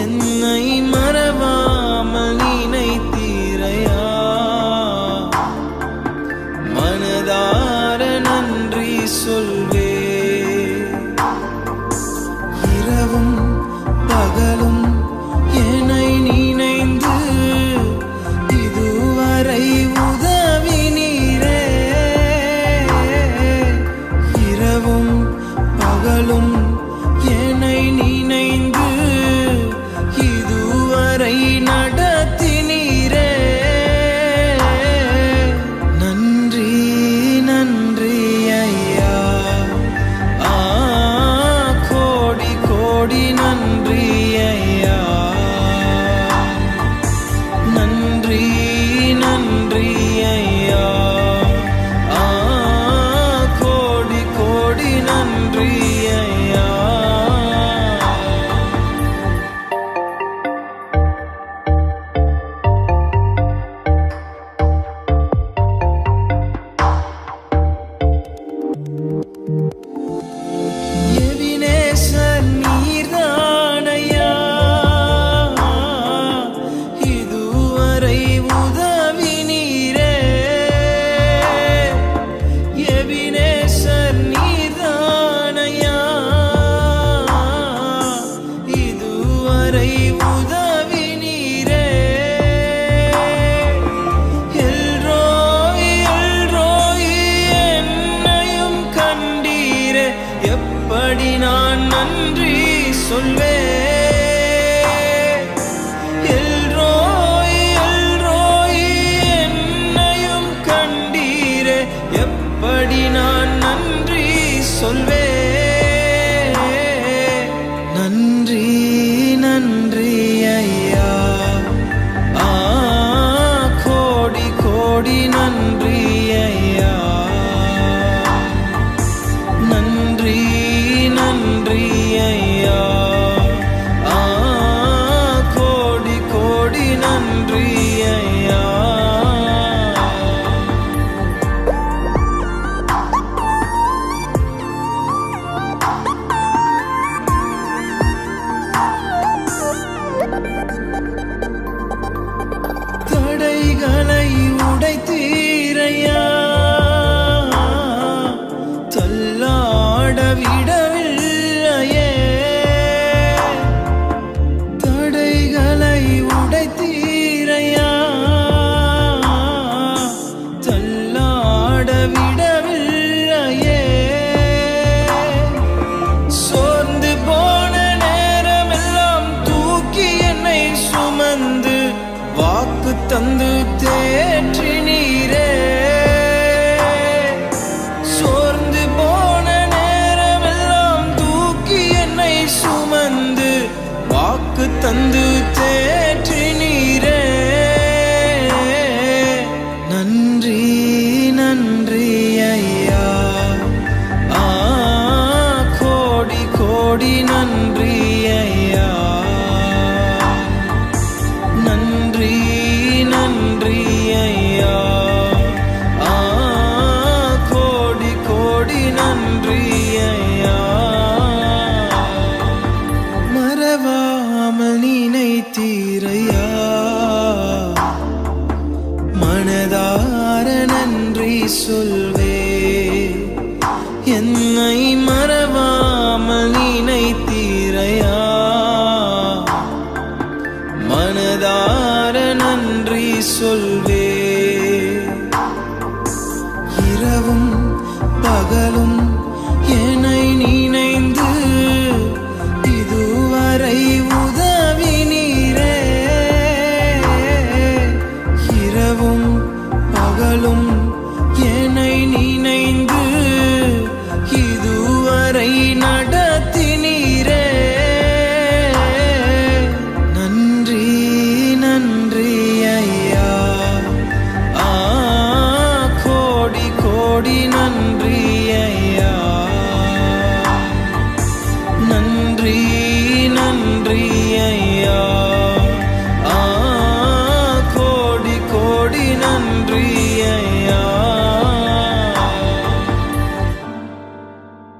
என்னை மறவாமல் நினைத்தீரையா, மனதார நன்றி சொல்வே. இரவும் பகலும் என்னை நினைந்து இதுவரை உதவினீரே. இரவும் பகலும் என்னை நினைந்து இதுவரை நடத்தினீரே. நன்றி நன்றி ஐயா, கோடி கோடி நன்றி ஐயா. நன்றி நன்றி ஐயா, கோடி கோடி நன்றி ஐயா. எபினேசர் நீர்தானையா, இதுவரை உதவினீரே. எபினேசர் நீர்தானையா, இதுவரை உதவினீரே. எல்ரோய் எல்ரோய் என்னையும் கண்டீரே. எப்படி நான் நன்றி சொல்வேன்? எல்ரோய் எல்ரோய் என்னையும் கண்டீரே. எப்படி நான் நன்றி சொல்வேன்? நன்றி நன்றி ஐயா, கோடி கோடி நன்றி ஐயா. நன்றி நன்றி ஐயா, கோடி கோடி நன்றி ஐயா. தடைகளை உடைத்தீரையா, தள்ளாட விடவில்லையே. தடைகளை உடைத்தீரையா, தள்ளாட விடவில்லையே. சோர்ந்து போன நேரமெல்லாம் தூக்கி என்னை சுமந்து வாக்கு தந்து தேற்றினீரே. சோர்ந்து போன நேரமெல்லாம் தூக்கி என்னை சுமந்து வாக்கு தந்து தேற்றினீரே. நன்றி நன்றி ஐயா, கோடி கோடி நன்றி ஐயா. நன்றி நன்றி ஐயா, கோடி கோடி நன்றி ஐயா. மறவாமல் நினைத்தீரையா, மனதார நன்றி சொல்வே. என்னை மறவாமல் நினைத்தீரையா, மனதார நன்றி சொல்வே. இரவும் பகலும் என்னை நினைந்து இதுவரை உதவினீரே. இரவும் பகலும் என்னை நினைந்து இதுவரை நடத்தினீரே. நன்றி நன்றி ஐயா, கோடி கோடி நன்றி ஐயா. நன்றி நன்றி ஐயா, கோடி கோடி நன்றி